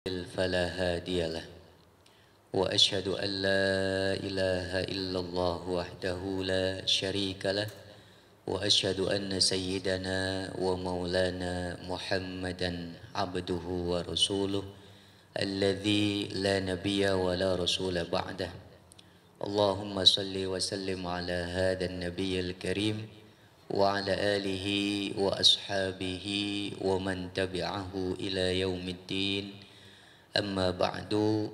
فلا هادي له وأشهد أن لا إله إلا الله وحده لا شريك له وأشهد أن سيدنا ومولانا محمدا عبده ورسوله الذي لا نبي ولا رسول بعده. اللهم صل وسلم على هذا النبي الكريم وعلى آله وأصحابه ومن تبعه إلى يوم الدين. Amma ba'du.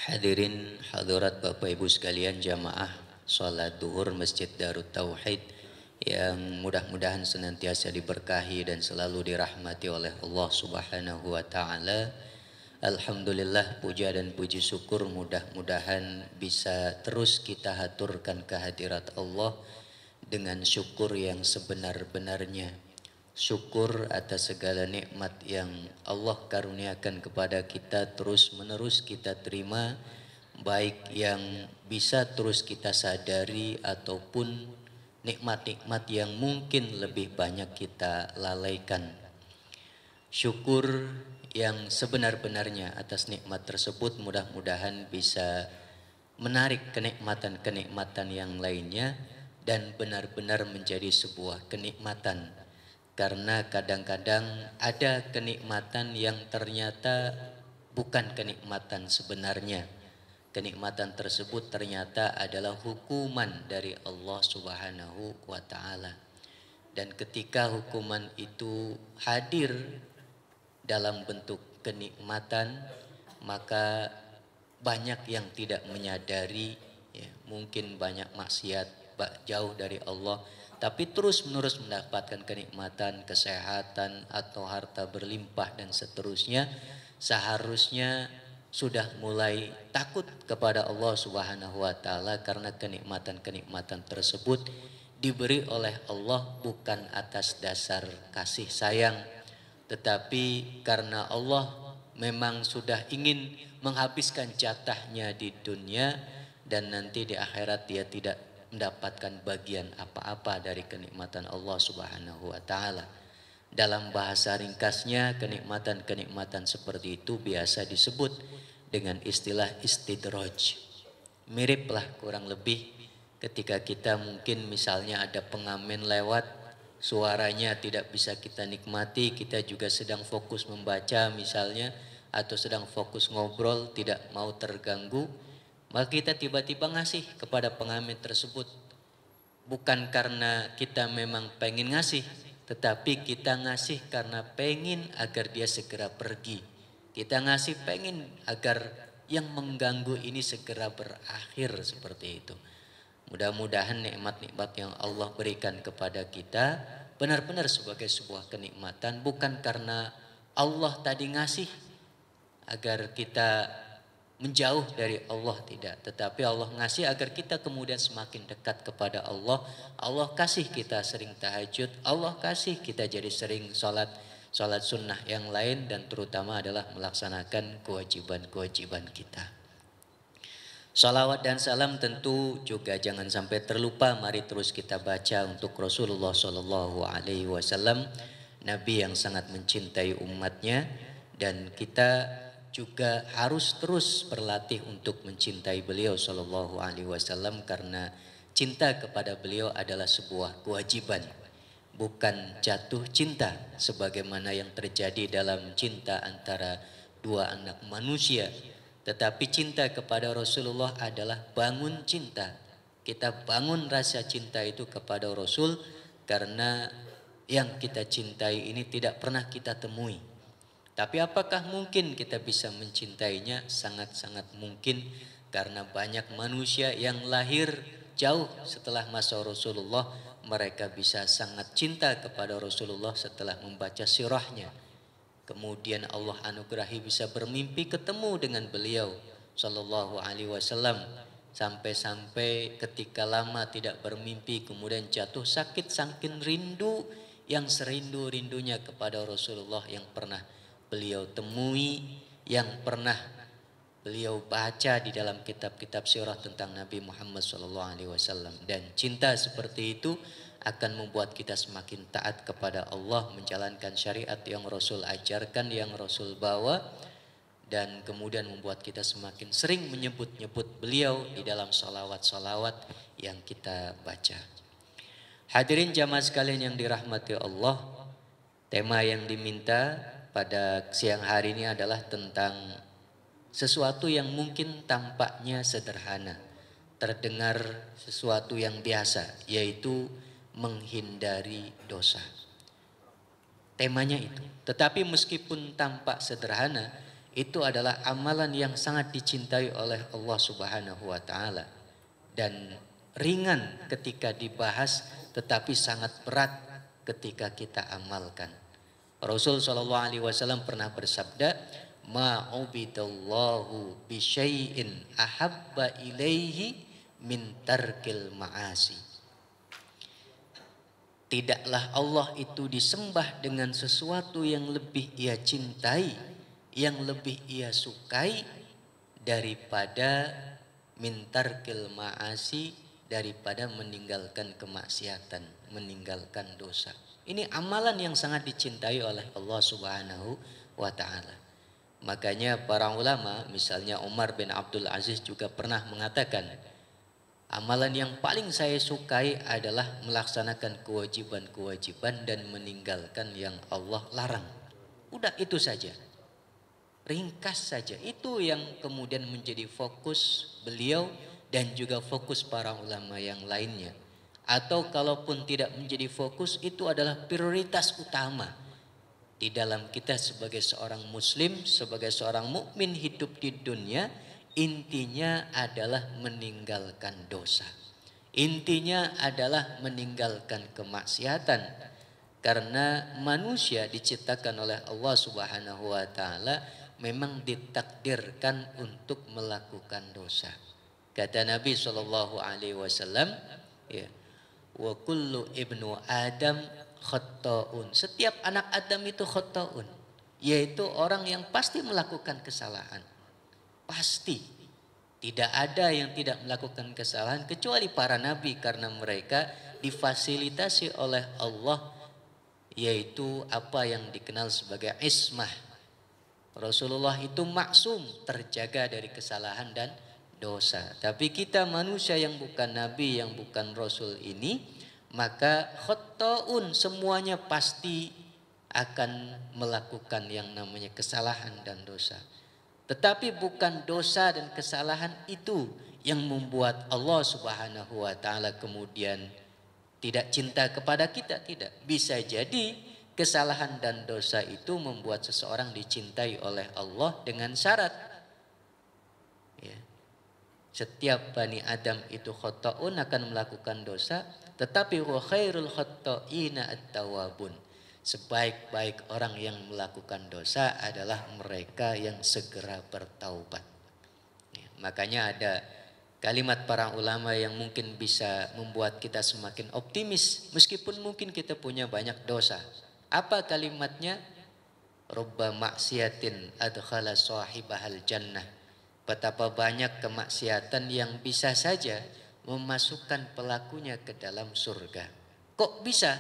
Hadirin hadirat Bapak Ibu sekalian jamaah salat duhur Masjid Darut Tauhid yang mudah-mudahan senantiasa diberkahi dan selalu dirahmati oleh Allah Subhanahu wa taala. Alhamdulillah, puja dan puji syukur mudah-mudahan bisa terus kita haturkan kehadirat Allah dengan syukur yang sebenar-benarnya. Syukur atas segala nikmat yang Allah karuniakan kepada kita terus menerus kita terima, baik yang bisa terus kita sadari ataupun nikmat-nikmat yang mungkin lebih banyak kita lalaikan. Syukur yang sebenar-benarnya atas nikmat tersebut mudah-mudahan bisa menarik kenikmatan-kenikmatan yang lainnya dan benar-benar menjadi sebuah kenikmatan. Karena kadang-kadang ada kenikmatan yang ternyata bukan kenikmatan sebenarnya. Kenikmatan tersebut ternyata adalah hukuman dari Allah Subhanahu wa taala. Dan ketika hukuman itu hadir dalam bentuk kenikmatan, maka banyak yang tidak menyadari, ya, mungkin banyak maksiat, jauh dari Allah, tapi terus-menerus mendapatkan kenikmatan, kesehatan atau harta berlimpah dan seterusnya, seharusnya sudah mulai takut kepada Allah Subhanahu wa taala karena kenikmatan-kenikmatan tersebut diberi oleh Allah bukan atas dasar kasih sayang, tetapi karena Allah memang sudah ingin menghabiskan jatahnya di dunia dan nanti di akhirat dia tidak mendapatkan bagian apa-apa dari kenikmatan Allah Subhanahu wa taala. Dalam bahasa ringkasnya, kenikmatan-kenikmatan seperti itu biasa disebut dengan istilah istidraj. Miriplah kurang lebih ketika kita mungkin misalnya ada pengamen lewat, suaranya tidak bisa kita nikmati, kita juga sedang fokus membaca misalnya atau sedang fokus ngobrol tidak mau terganggu, maka kita tiba-tiba ngasih kepada pengamen tersebut. Bukan karena kita memang pengen ngasih, tetapi kita ngasih karena pengen agar dia segera pergi. Kita ngasih pengen agar yang mengganggu ini segera berakhir, seperti itu. Mudah-mudahan nikmat-nikmat yang Allah berikan kepada kita benar-benar sebagai sebuah kenikmatan, bukan karena Allah tadi ngasih agar kita menjauh dari Allah, tidak, tetapi Allah ngasih agar kita kemudian semakin dekat kepada Allah. Allah kasih kita sering tahajud, Allah kasih kita jadi sering sholat sunnah yang lain, dan terutama adalah melaksanakan kewajiban-kewajiban kita. Salawat dan salam tentu juga jangan sampai terlupa. Mari terus kita baca untuk Rasulullah Shallallahu Alaihi Wasallam, Nabi yang sangat mencintai umatnya, dan kita juga harus terus berlatih untuk mencintai beliau Shallallahu Alaihi Wasallam, karena cinta kepada beliau adalah sebuah kewajiban, bukan jatuh cinta sebagaimana yang terjadi dalam cinta antara dua anak manusia. Tetapi cinta kepada Rasulullah adalah bangun cinta. Kita bangun rasa cinta itu kepada Rasul karena yang kita cintai ini tidak pernah kita temui. Tapi apakah mungkin kita bisa mencintainya? Sangat-sangat mungkin, karena banyak manusia yang lahir jauh setelah masa Rasulullah, mereka bisa sangat cinta kepada Rasulullah setelah membaca sirahnya. Kemudian Allah anugerahi bisa bermimpi ketemu dengan beliau Sallallahu Alaihi Wasallam, sampai-sampai ketika lama tidak bermimpi kemudian jatuh sakit saking rindu, yang serindu-rindunya kepada Rasulullah yang pernah beliau temui, yang pernah beliau baca di dalam kitab-kitab sirah tentang Nabi Muhammad SAW. Dan cinta seperti itu akan membuat kita semakin taat kepada Allah, menjalankan syariat yang Rasul ajarkan, yang Rasul bawa, dan kemudian membuat kita semakin sering menyebut-nyebut beliau di dalam salawat-salawat yang kita baca. Hadirin jamaah sekalian yang dirahmati Allah, tema yang diminta pada siang hari ini adalah tentang sesuatu yang mungkin tampaknya sederhana, terdengar sesuatu yang biasa, yaitu menghindari dosa. Temanya itu. Tetapi meskipun tampak sederhana, itu adalah amalan yang sangat dicintai oleh Allah Subhanahu wa taala dan ringan ketika dibahas tetapi sangat berat ketika kita amalkan. Rasul sallallahu alaihi wasallam pernah bersabda, "Ma'ubidallahu bi syai'in ahabba ilaihi min tarkil ma'asi." Tidaklah Allah itu disembah dengan sesuatu yang lebih ia cintai, yang lebih ia sukai daripada mintarkil ma'asi, daripada meninggalkan kemaksiatan, meninggalkan dosa. Ini amalan yang sangat dicintai oleh Allah Subhanahu wa taala. Makanya para ulama, misalnya Umar bin Abdul Aziz juga pernah mengatakan, amalan yang paling saya sukai adalah melaksanakan kewajiban-kewajiban dan meninggalkan yang Allah larang. Udah itu saja. Ringkas saja. Itu yang kemudian menjadi fokus beliau dan juga fokus para ulama yang lainnya. Atau kalaupun tidak menjadi fokus, itu adalah prioritas utama di dalam kita sebagai seorang muslim, sebagai seorang mukmin hidup di dunia. Intinya adalah meninggalkan dosa. Intinya adalah meninggalkan kemaksiatan. Karena manusia diciptakan oleh Allah Subhanahu wa taala memang ditakdirkan untuk melakukan dosa. Kata Nabi sallallahu alaihi wasallam, ya, wa kullu ibnu Adam khata'un. Setiap anak Adam itu khata'un, yaitu orang yang pasti melakukan kesalahan. Pasti. Tidak ada yang tidak melakukan kesalahan kecuali para nabi, karena mereka difasilitasi oleh Allah, yaitu apa yang dikenal sebagai ismah. Rasulullah itu maksum, terjaga dari kesalahan dan dosa. Tapi kita manusia yang bukan nabi, yang bukan rasul ini, maka khata'un, semuanya pasti akan melakukan yang namanya kesalahan dan dosa. Tetapi bukan dosa dan kesalahan itu yang membuat Allah Subhanahu wa taala kemudian tidak cinta kepada kita, tidak. Bisa jadi kesalahan dan dosa itu membuat seseorang dicintai oleh Allah dengan syarat, ya. Setiap Bani Adam itu khata'un, akan melakukan dosa, tetapi wa khairul khata'ina at-tawwabun. Sebaik-baik orang yang melakukan dosa adalah mereka yang segera bertaubat. Ya, makanya ada kalimat para ulama yang mungkin bisa membuat kita semakin optimis meskipun mungkin kita punya banyak dosa. Apa kalimatnya? Rubba maksiatin adkhala sahibahal jannah. Betapa banyak kemaksiatan yang bisa saja memasukkan pelakunya ke dalam surga. Kok bisa?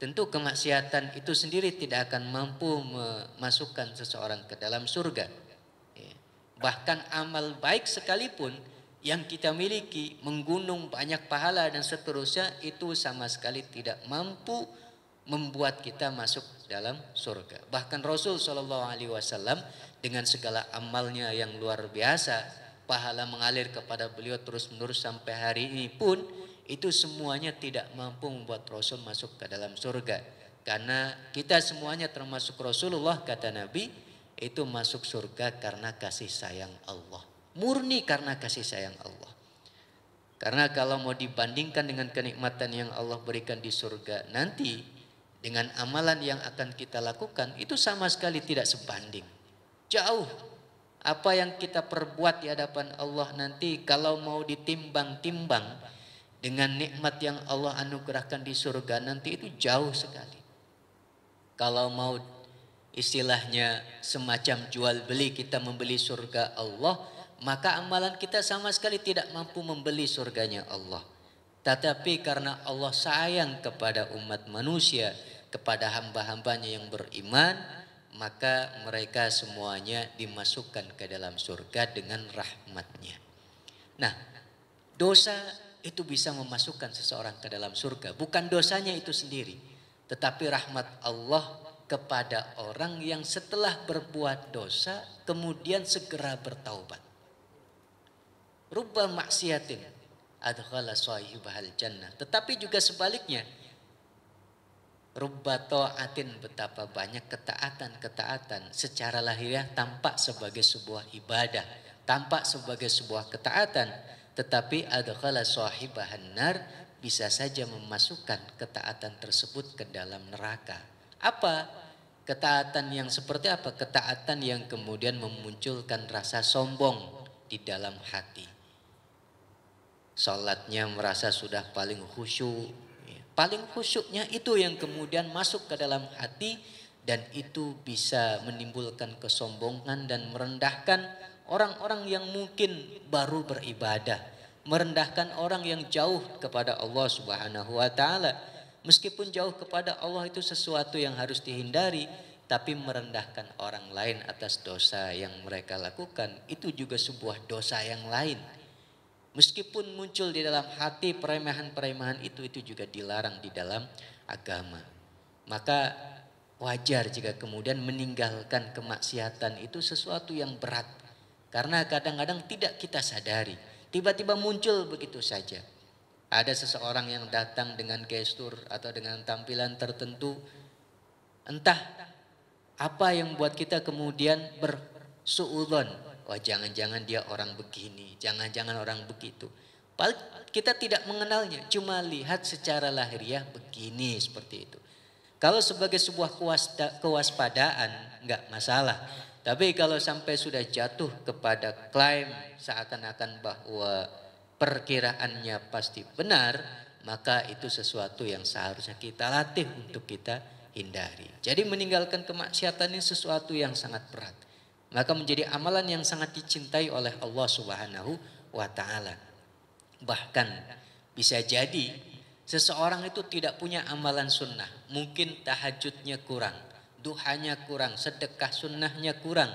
Tentu kemaksiatan itu sendiri tidak akan mampu memasukkan seseorang ke dalam surga. Bahkan amal baik sekalipun yang kita miliki, menggunung banyak pahala dan seterusnya, itu sama sekali tidak mampu membuat kita masuk dalam surga. Bahkan Rasul Shallallahu Alaihi Wasallam dengan segala amalnya yang luar biasa, pahala mengalir kepada beliau terus menerus sampai hari ini pun, itu semuanya tidak mampu membuat Rasul masuk ke dalam surga. Karena kita semuanya termasuk Rasulullah, kata Nabi, itu masuk surga karena kasih sayang Allah. Murni karena kasih sayang Allah. Karena kalau mau dibandingkan dengan kenikmatan yang Allah berikan di surga nanti, dengan amalan yang akan kita lakukan, itu sama sekali tidak sebanding. Jauh. Apa yang kita perbuat di hadapan Allah nanti, kalau mau ditimbang-timbang dengan nikmat yang Allah anugerahkan di surga nanti, itu jauh sekali. Kalau mau istilahnya semacam jual beli, kita membeli surga Allah, maka amalan kita sama sekali tidak mampu membeli surganya Allah. Tetapi karena Allah sayang kepada umat manusia, kepada hamba-hambanya yang beriman, maka mereka semuanya dimasukkan ke dalam surga dengan rahmatnya. Nah, dosa itu bisa memasukkan seseorang ke dalam surga. Bukan dosanya itu sendiri, tetapi rahmat Allah kepada orang yang setelah berbuat dosa kemudian segera bertaubat. Rubba maksiatin adkhala sahibahal jannah. Tetapi juga sebaliknya, rubba ta'atin, betapa banyak ketaatan-ketaatan secara lahiriah tampak sebagai sebuah ibadah, tampak sebagai sebuah ketaatan, tetapi adkhala sahibahan nar, bisa saja memasukkan ketaatan tersebut ke dalam neraka. Apa? Ketaatan yang seperti apa? Ketaatan yang kemudian memunculkan rasa sombong di dalam hati. Salatnya merasa sudah paling khusyuk. Paling khusyuknya itu yang kemudian masuk ke dalam hati, dan itu bisa menimbulkan kesombongan dan merendahkan orang-orang yang mungkin baru beribadah, merendahkan orang yang jauh kepada Allah Subhanahu wa taala. Meskipun jauh kepada Allah itu sesuatu yang harus dihindari, tapi merendahkan orang lain atas dosa yang mereka lakukan itu juga sebuah dosa yang lain. Meskipun muncul di dalam hati peremehan-peremehan itu juga dilarang di dalam agama. Maka wajar jika kemudian meninggalkan kemaksiatan itu sesuatu yang berat. Karena kadang-kadang tidak kita sadari. Tiba-tiba muncul begitu saja. Ada seseorang yang datang dengan gestur atau dengan tampilan tertentu. Entah apa yang buat kita kemudian bersuudzon. Wah, jangan-jangan dia orang begini, jangan-jangan orang begitu. Kita tidak mengenalnya, cuma lihat secara lahiriah begini, seperti itu. Kalau sebagai sebuah kewaspadaan enggak masalah. Tapi kalau sampai sudah jatuh kepada klaim seakan-akan bahwa perkiraannya pasti benar, maka itu sesuatu yang seharusnya kita latih untuk kita hindari. Jadi meninggalkan kemaksiatan ini sesuatu yang sangat berat. Maka menjadi amalan yang sangat dicintai oleh Allah Subhanahu wa taala. Bahkan bisa jadi seseorang itu tidak punya amalan sunnah. Mungkin tahajudnya kurang, duhanya kurang, sedekah sunnahnya kurang.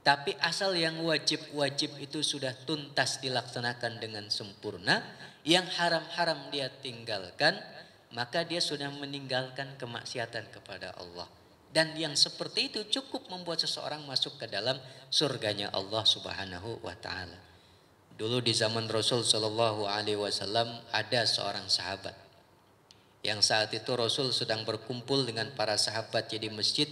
Tapi asal yang wajib-wajib itu sudah tuntas dilaksanakan dengan sempurna, yang haram-haram dia tinggalkan, maka dia sudah meninggalkan kemaksiatan kepada Allah. Dan yang seperti itu cukup membuat seseorang masuk ke dalam surganya Allah Subhanahu wa taala. Dulu di zaman Rasul sallallahu alaihi wasallam ada seorang sahabat yang saat itu Rasul sedang berkumpul dengan para sahabat di masjid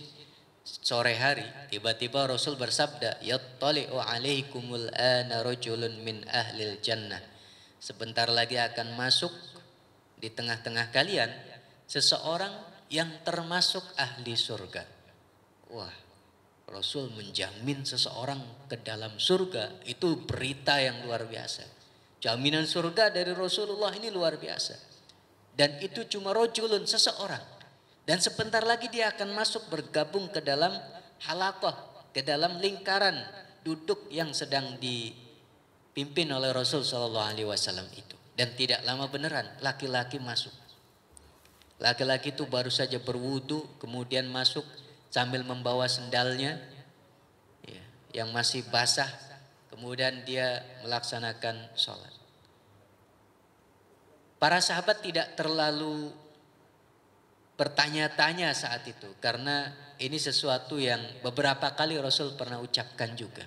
sore hari. Tiba-tiba Rasul bersabda, "Yattali'u 'alaikumul ana rajulun min ahlil jannah." Sebentar lagi akan masuk di tengah-tengah kalian seseorang yang termasuk ahli surga. Wah, Rasul menjamin seseorang ke dalam surga, itu berita yang luar biasa. Jaminan surga dari Rasulullah ini luar biasa. Dan itu cuma rajulun, seseorang. Dan sebentar lagi dia akan masuk bergabung ke dalam halaqah, ke dalam lingkaran duduk yang sedang dipimpin oleh Rasul sallallahu alaihi wasallam itu. Dan tidak lama beneran laki-laki masuk. Laki-laki itu baru saja berwudu, kemudian masuk sambil membawa sendalnya yang masih basah, kemudian dia melaksanakan sholat. Para sahabat tidak terlalu bertanya-tanya saat itu, karena ini sesuatu yang beberapa kali Rasul pernah ucapkan juga.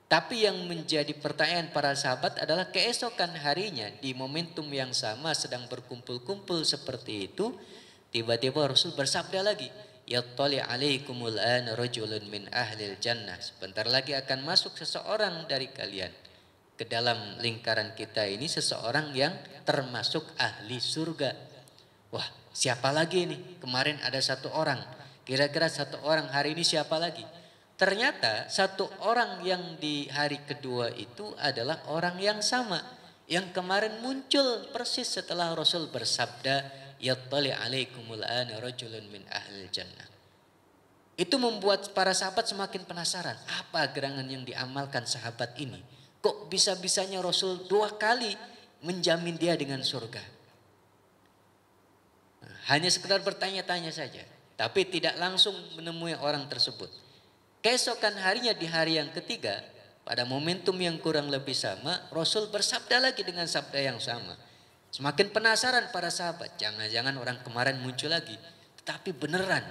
Tapi yang menjadi pertanyaan para sahabat adalah keesokan harinya di momentum yang sama sedang berkumpul-kumpul seperti itu, tiba-tiba Rasul bersabda lagi, "Yattali 'alaikumul an rajulun min ahlil jannah." Sebentar lagi akan masuk seseorang dari kalian ke dalam lingkaran kita ini, seseorang yang termasuk ahli surga. Wah, siapa lagi ini? Kemarin ada satu orang. Kira-kira satu orang, hari ini siapa lagi? Ternyata satu orang yang di hari kedua itu adalah orang yang sama, yang kemarin muncul persis setelah Rasul bersabda, "Yattali 'alaikumul ana rajulun min ahlil jannah." Itu membuat para sahabat semakin penasaran, apa gerangan yang diamalkan sahabat ini? Kok bisa-bisanya Rasul 2 kali menjamin dia dengan surga? Hanya sekedar bertanya-tanya saja. Tapi tidak langsung menemui orang tersebut. Keesokan harinya di hari yang ketiga, pada momentum yang kurang lebih sama, Rasul bersabda lagi dengan sabda yang sama. Semakin penasaran para sahabat, jangan-jangan orang kemarin muncul lagi. Tetapi beneran,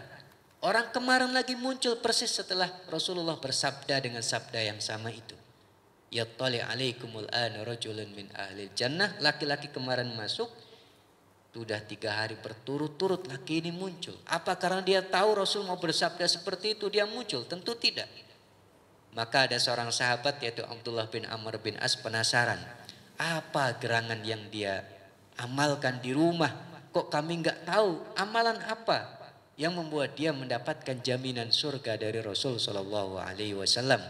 orang kemarin lagi muncul persis setelah Rasulullah bersabda dengan sabda yang sama itu. Yattali alaikumul an rajulun min ahlil jannah. Laki-laki kemarin masuk, sudah 3 hari berturut-turut laki ini muncul. Apa karena dia tahu Rasul mau bersabda seperti itu dia muncul? Tentu tidak. Maka ada seorang sahabat yaitu Abdullah bin Amr bin As penasaran. Apa gerangan yang dia amalkan di rumah? Kok kami nggak tahu amalan apa yang membuat dia mendapatkan jaminan surga dari Rasul Shallallahu Alaihi Wasallam?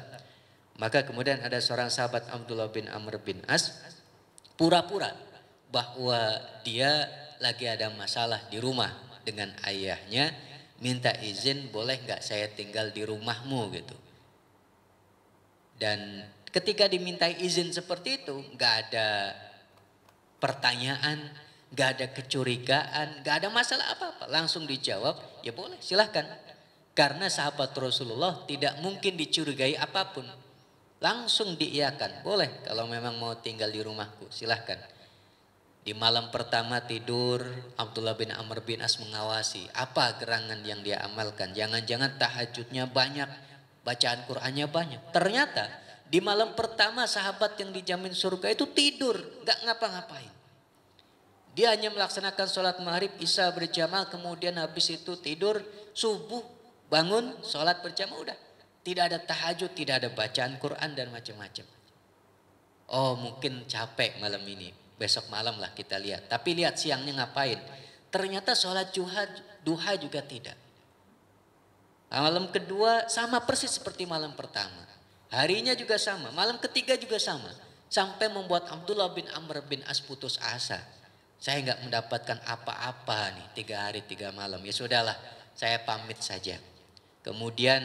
Maka kemudian ada seorang sahabat Abdullah bin Amr bin As pura-pura bahwa dia lagi ada masalah di rumah dengan ayahnya, minta izin boleh nggak saya tinggal di rumahmu gitu. Dan ketika dimintai izin seperti itu, nggak ada pertanyaan, nggak ada kecurigaan, nggak ada masalah apa-apa, langsung dijawab, ya boleh silahkan. Karena sahabat Rasulullah tidak mungkin dicurigai apapun, langsung diiyakan, boleh kalau memang mau tinggal di rumahku silahkan. Di malam pertama tidur, Abdullah bin Amr bin As mengawasi apa gerangan yang dia amalkan. Jangan-jangan tahajudnya banyak, bacaan Qur'annya banyak. Ternyata di malam pertama sahabat yang dijamin surga itu tidur, gak ngapa-ngapain. Dia hanya melaksanakan sholat maghrib, isya berjamaah, kemudian habis itu tidur, subuh bangun, sholat berjamaah, udah. Tidak ada tahajud, tidak ada bacaan Qur'an dan macam-macam. Oh mungkin capek malam ini, besok malam lah kita lihat. Tapi lihat siangnya ngapain. Ternyata sholat duha juga tidak. Malam kedua sama persis seperti malam pertama. Harinya juga sama, malam ketiga juga sama. Sampai membuat Abdullah bin Amr bin As putus asa. Saya nggak mendapatkan apa-apa nih 3 hari 3 malam. Ya sudahlah, saya pamit saja. Kemudian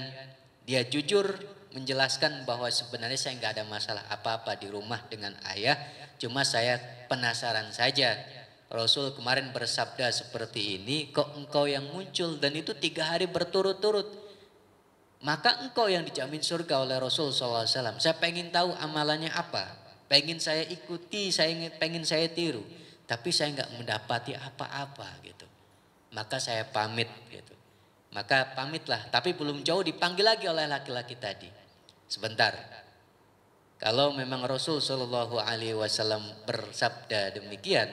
dia jujur menjelaskan bahwa sebenarnya saya nggak ada masalah apa-apa di rumah dengan ayah. Cuma saya penasaran saja. Rasul kemarin bersabda seperti ini, kok engkau yang muncul dan itu 3 hari berturut-turut. Maka engkau yang dijamin surga oleh Rasul SAW. Saya pengen tahu amalannya apa. Pengen saya ikuti, pengen saya tiru. Tapi saya nggak mendapati apa-apa gitu. Maka saya pamit gitu. Maka pamitlah. Tapi belum jauh dipanggil lagi oleh laki-laki tadi. Sebentar. Kalau memang Rasul Shallallahu Alaihi Wasallam bersabda demikian,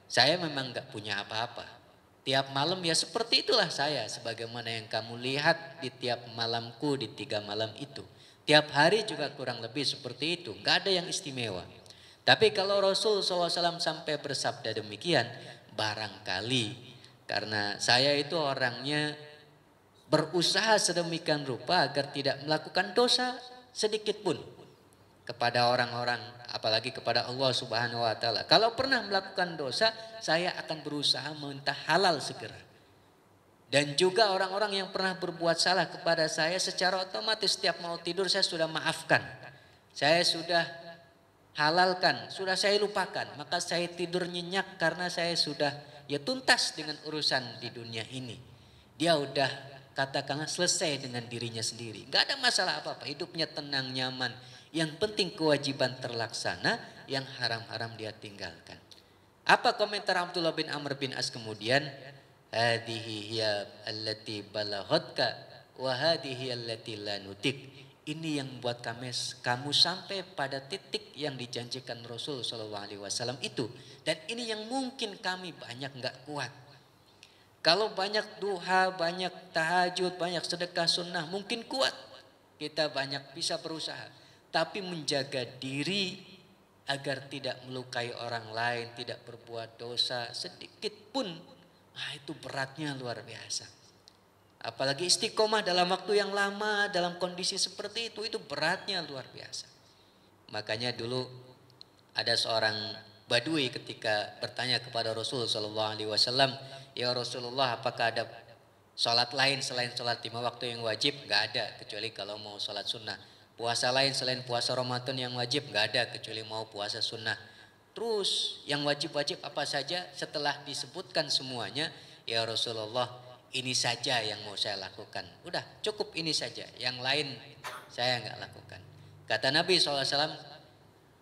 saya memang nggak punya apa-apa. Tiap malam ya seperti itulah saya, sebagaimana yang kamu lihat di tiap malamku di 3 malam itu. Tiap hari juga kurang lebih seperti itu, nggak ada yang istimewa. Tapi kalau Rasul SAW sampai bersabda demikian, barangkali karena saya itu orangnya berusaha sedemikian rupa agar tidak melakukan dosa sedikit pun kepada orang-orang, apalagi kepada Allah Subhanahu wa taala. Kalau pernah melakukan dosa, saya akan berusaha minta halal segera. Dan juga orang-orang yang pernah berbuat salah kepada saya, secara otomatis setiap mau tidur saya sudah maafkan. Saya sudah halalkan, sudah saya lupakan. Maka saya tidur nyenyak karena saya sudah ya tuntas dengan urusan di dunia ini. Dia udah katakanlah selesai dengan dirinya sendiri. Gak ada masalah apa-apa, hidupnya tenang, nyaman. Yang penting kewajiban terlaksana, yang haram-haram dia tinggalkan. Apa komentar Abdullah bin Amr bin As kemudian? Hadihi hiya allati balaghatka wa hadihi allati la nutik. Ini yang buat kamu sampai pada titik yang dijanjikan Rasul sallallahu alaihi wasallam itu, dan ini yang mungkin kami banyak enggak kuat. Kalau banyak duha, banyak tahajud, banyak sedekah sunnah mungkin kuat. Kita banyak bisa berusaha. Tapi menjaga diri agar tidak melukai orang lain, tidak berbuat dosa sedikit pun, itu beratnya luar biasa. Apalagi istiqomah dalam waktu yang lama, dalam kondisi seperti itu beratnya luar biasa. Makanya dulu ada seorang Badui ketika bertanya kepada Rasul SAW, ya Rasulullah, apakah ada sholat lain selain sholat 5 waktu yang wajib? Gak ada, kecuali kalau mau sholat sunnah. Puasa lain selain puasa Ramadan yang wajib? Gak ada, kecuali mau puasa sunnah. Terus yang wajib-wajib apa saja? Setelah disebutkan semuanya, ya Rasulullah, ini saja yang mau saya lakukan. Udah cukup ini saja, yang lain saya nggak lakukan. Kata Nabi SAW,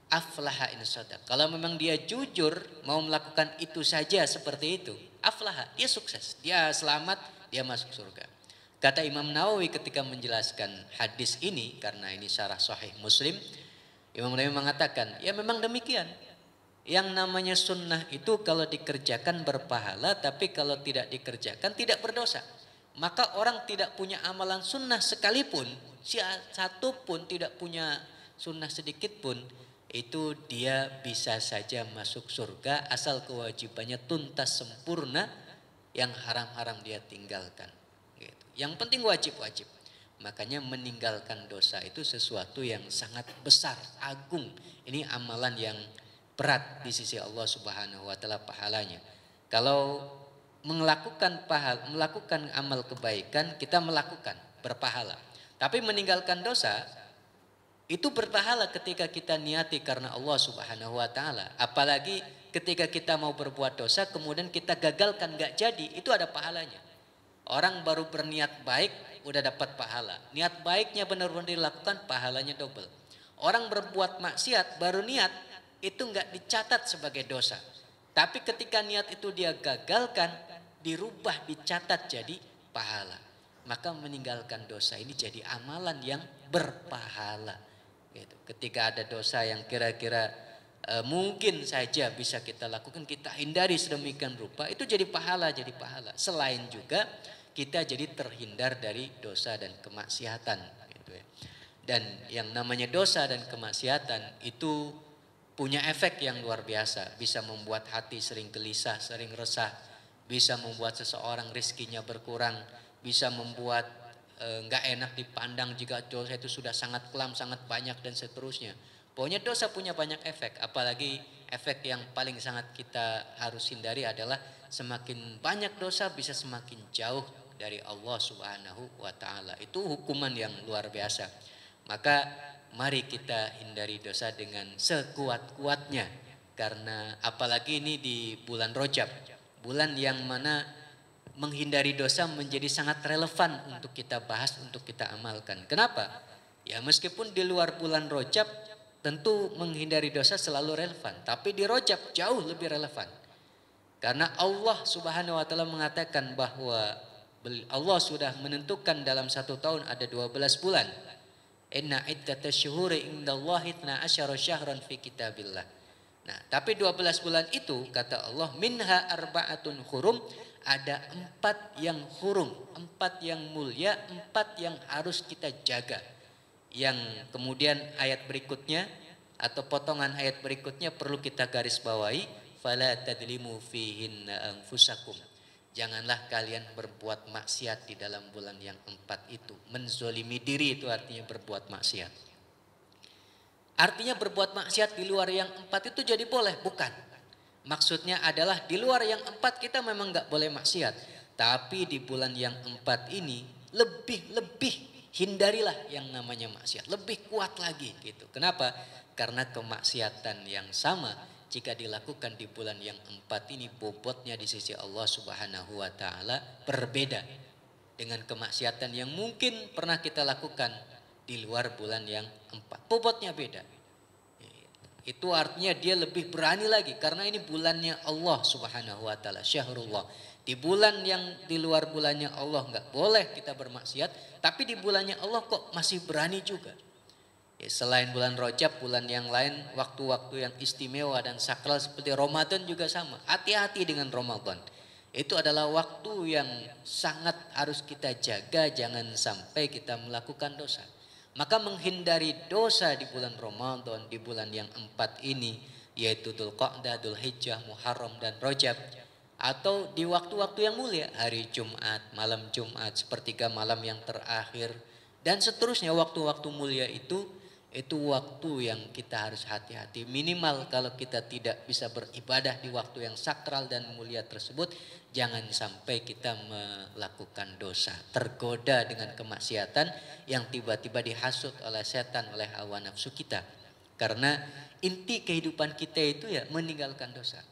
aflaha in shadaq. Kalau memang dia jujur mau melakukan itu saja seperti itu, aflaha, dia sukses, dia selamat, dia masuk surga. Kata Imam Nawawi ketika menjelaskan hadis ini, karena ini syarah Sahih Muslim, Imam Nawawi mengatakan, ya memang demikian. Yang namanya sunnah itu kalau dikerjakan berpahala, tapi kalau tidak dikerjakan tidak berdosa. Maka orang tidak punya amalan sunnah sekalipun, satu pun tidak punya sunnah sedikit pun, itu dia bisa saja masuk surga asal kewajibannya tuntas sempurna, yang haram-haram dia tinggalkan. Gitu. Yang penting wajib-wajib. Makanya meninggalkan dosa itu sesuatu yang sangat besar, agung. Ini amalan yang berat di sisi Allah Subhanahu wa taala pahalanya. Kalau melakukan amal kebaikan, kita melakukan berpahala. Tapi meninggalkan dosa itu berpahala ketika kita niati karena Allah Subhanahu wa taala. Apalagi ketika kita mau berbuat dosa kemudian kita gagalkan, nggak jadi, itu ada pahalanya. Orang baru berniat baik udah dapat pahala. Niat baiknya benar-benar dilakukan, pahalanya double. Orang berbuat maksiat baru niat, itu nggak dicatat sebagai dosa. Tapi ketika niat itu dia gagalkan, dirubah, dicatat jadi pahala. Maka meninggalkan dosa ini jadi amalan yang berpahala. Gitu. Ketika ada dosa yang kira-kira mungkin saja bisa kita lakukan, kita hindari sedemikian rupa, itu jadi pahala, jadi pahala. Selain juga kita jadi terhindar dari dosa dan kemaksiatan. Gitu ya. Dan yang namanya dosa dan kemaksiatan itu punya efek yang luar biasa, bisa membuat hati sering gelisah, sering resah, bisa membuat seseorang rizkinya berkurang, bisa membuat nggak enak dipandang jika dosa itu sudah sangat kelam, sangat banyak dan seterusnya. Pokoknya dosa punya banyak efek, apalagi efek yang paling sangat kita harus hindari adalah semakin banyak dosa bisa semakin jauh dari Allah Subhanahu wa taala. Itu hukuman yang luar biasa. Maka mari kita hindari dosa dengan sekuat-kuatnya, karena apalagi ini di bulan Rajab, bulan yang mana menghindari dosa menjadi sangat relevan untuk kita bahas, untuk kita amalkan. Kenapa? Ya meskipun di luar bulan Rajab tentu menghindari dosa selalu relevan, tapi di Rajab jauh lebih relevan. Karena Allah Subhanahu wa taala mengatakan bahwa Allah sudah menentukan dalam satu tahun ada 12 bulan. Inna iddatash syuhuri indallahi 12 syahran fi kitabillah. Nah, tapi 12 bulan itu kata Allah minha arba'atun hurum, ada 4 yang hurum, 4 yang mulia, 4 yang harus kita jaga. Yang kemudian ayat berikutnya atau potongan ayat berikutnya perlu kita garis bawahi, fala tadlimu fihinna anfusakum. Janganlah kalian berbuat maksiat di dalam bulan yang 4 itu. Menzolimi diri itu artinya berbuat maksiat. Artinya berbuat maksiat di luar yang 4 itu jadi boleh? Bukan. Maksudnya adalah di luar yang 4 kita memang gak boleh maksiat. Tapi di bulan yang 4 ini lebih hindarilah yang namanya maksiat. Lebih kuat lagi gitu. Kenapa? Karena kemaksiatan yang sama jika dilakukan di bulan yang 4 ini bobotnya di sisi Allah Subhanahu wa taala berbeda dengan kemaksiatan yang mungkin pernah kita lakukan di luar bulan yang 4. Bobotnya beda. Itu artinya dia lebih berani lagi karena ini bulannya Allah Subhanahu wa taala, syahrullah. Di bulan yang di luar bulannya Allah enggak boleh kita bermaksiat, tapi di bulannya Allah kok masih berani juga. Ya, selain bulan Rajab, bulan yang lain, waktu-waktu yang istimewa dan sakral seperti Ramadan juga sama. Hati-hati dengan Ramadan. Itu adalah waktu yang sangat harus kita jaga, jangan sampai kita melakukan dosa. Maka menghindari dosa di bulan Ramadan, di bulan yang 4 ini, yaitu Dzulqa'dah, Dzulhijjah, Muharram dan Rajab, atau di waktu-waktu yang mulia, hari Jumat, malam Jumat, sepertiga malam yang terakhir, dan seterusnya waktu-waktu mulia itu waktu yang kita harus hati-hati. Minimal kalau kita tidak bisa beribadah di waktu yang sakral dan mulia tersebut, jangan sampai kita melakukan dosa, tergoda dengan kemaksiatan yang tiba-tiba dihasut oleh setan, oleh hawa nafsu kita. Karena inti kehidupan kita itu ya meninggalkan dosa.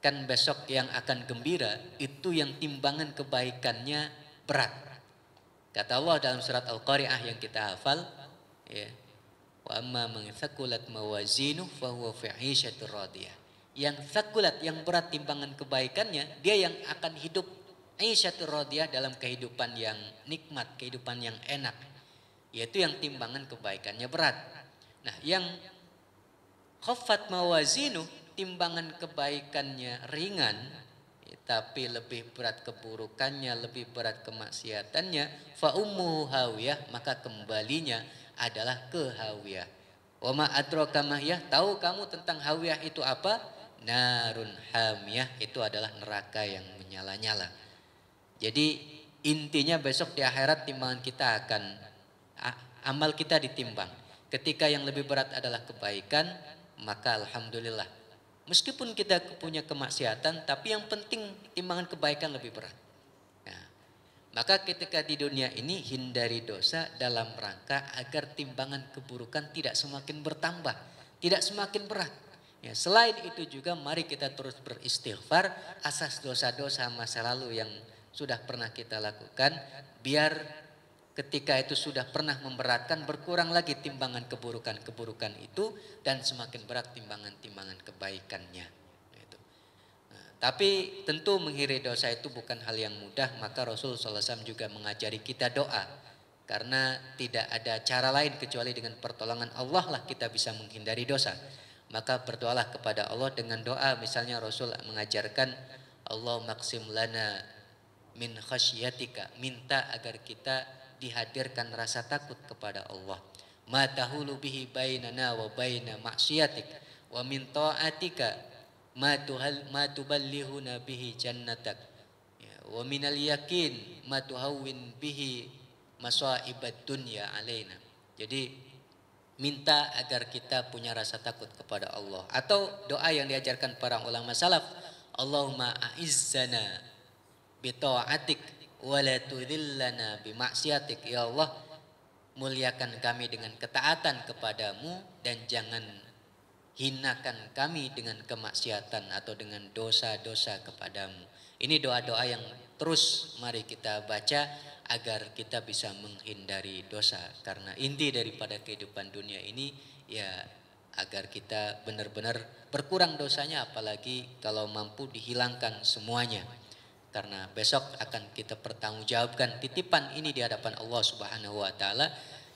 kan besok yang akan gembira itu yang timbangan kebaikannya berat. Kata Allah dalam surat Al-Qari'ah yang kita hafal, ya, wa amma man thaqulat mawazinuhu fahuwa fi 'ishatir radiyah. Yang thaqulat, yang berat timbangan kebaikannya, dia yang akan hidup 'ishatir radiyah, dalam kehidupan yang nikmat, kehidupan yang enak. Yaitu yang timbangan kebaikannya berat. Nah, yang khaffat mawazinu, timbangan kebaikannya ringan, tapi lebih berat keburukannya, lebih berat kemaksiatannya, fa ummuhu hawiyah, maka kembalinya adalah ke hawiyah. Wa ma adraka mahiyah, tahu kamu tentang hawiyah itu apa? Narun hamiyah, itu adalah neraka yang menyala-nyala. Jadi intinya besok di akhirat timbangan kita akan, amal kita ditimbang. Ketika yang lebih berat adalah kebaikan, maka alhamdulillah. Meskipun kita punya kemaksiatan, tapi yang penting timbangan kebaikan lebih berat. Nah, maka ketika di dunia ini hindari dosa dalam rangka agar timbangan keburukan tidak semakin bertambah, tidak semakin berat. Ya, selain itu juga mari kita terus beristighfar atas dosa-dosa masa lalu yang sudah pernah kita lakukan, biar ketika itu sudah pernah memberatkan, berkurang lagi timbangan keburukan-keburukan itu dan semakin berat timbangan-timbangan kebaikannya. Gitu. Nah, tapi tentu menghindari dosa itu bukan hal yang mudah, maka Rasul SAW juga mengajari kita doa. Karena tidak ada cara lain kecuali dengan pertolongan Allah lah kita bisa menghindari dosa. Maka berdoalah kepada Allah dengan doa, misalnya Rasul mengajarkan Allah maksim lana min khasyatika, minta agar kita dihadirkan rasa takut kepada Allah. Ma tahulu bihi bainana wa baina maksiatik, wa min ta'atika ma tuballihuna bihi jannatak, ya, wa minal yakin ma tuhawwin bihi masaibat dunya alaina. Jadi minta agar kita punya rasa takut kepada Allah. Atau doa yang diajarkan para ulama salaf, Allahumma a'izzana bi ta'atik wala tudhillana bimaksiatik. Ya Allah, muliakan kami dengan ketaatan kepadamu dan jangan hinakan kami dengan kemaksiatan atau dengan dosa-dosa kepadamu. Ini doa-doa yang terus mari kita baca agar kita bisa menghindari dosa. Karena inti daripada kehidupan dunia ini ya agar kita benar-benar berkurang dosanya, apalagi kalau mampu dihilangkan semuanya. Karena besok akan kita pertanggungjawabkan titipan ini di hadapan Allah Subhanahu wa taala.